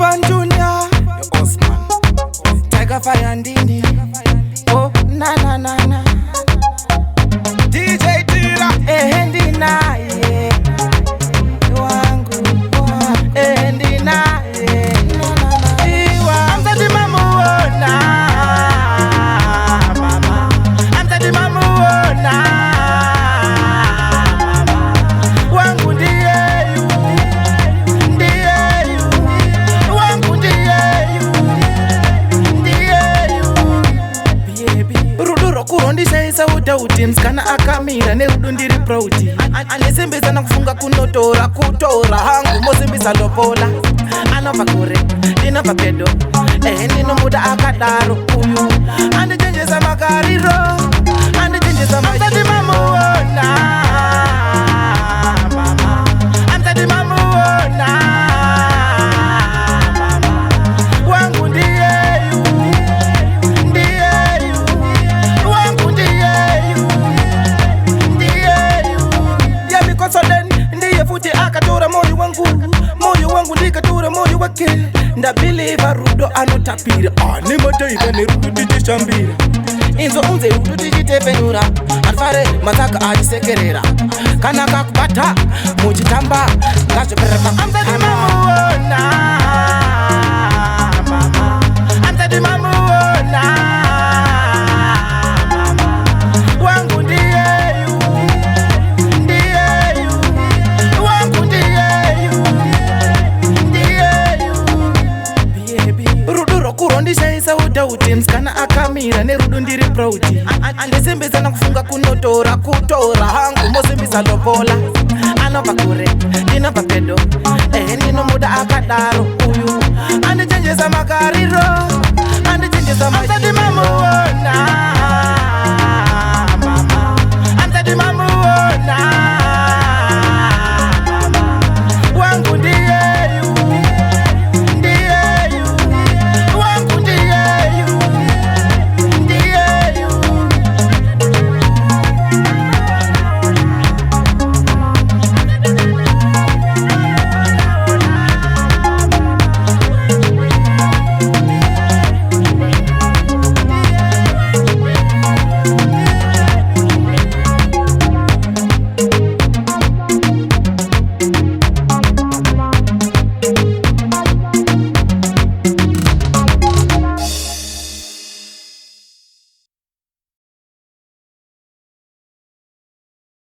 Van Junior, Osman, Tiger Fire Ndindi. Oh, na na na na. DJ Tira, Ndina, yeah. Wangu, Ndina, yeah. I'm the Mamuona, mama. I'm the Mamuona, mama. Wangu ndiye you, ndiye you. Wangu ndiye you, ndiye you. Baby, ruduro kurondisa isa udauti. Mskana akamira nerudu ndiri prouti. Anesembeza na kufunga kunotora kutora hangu mosimbisa lobola. Anova kure, dinova pedo. Ndino muda akadaro uyu. Andichenjeza makariro, andichenjeza makariro. Amtati mamuona, mama. Amtati mamuona, mama. Wangu ndiye you, ndiye you. Wangu ndiye you, ndiye you. Yami konsolen, ndiye futi akatora moyo wangu. Moyo wangu ndikatora moyo wake. Ndabiliva rudo anotapira. Nimotaiva nerudo tichishambira. Inzo unze rudo tichitepenura. Alfare mataka achisekerera. Kana kakubata muchitamba ngachopereka. Amtati mamuona, mama. Amtati mamuona, mama. Wangu ndiye you, ndiye you. Wangu ndiye you, ndiye you. Baby, ruduro kurondisa isa udauti. Mskana akamira nerudo ndiri prouti. Andesembeza na kufunga kunotora kutora hangu mosimbisa lobola. Anova kure, dinova pedo. Ndino muda akadaro uyu. Andichenjeza makariro,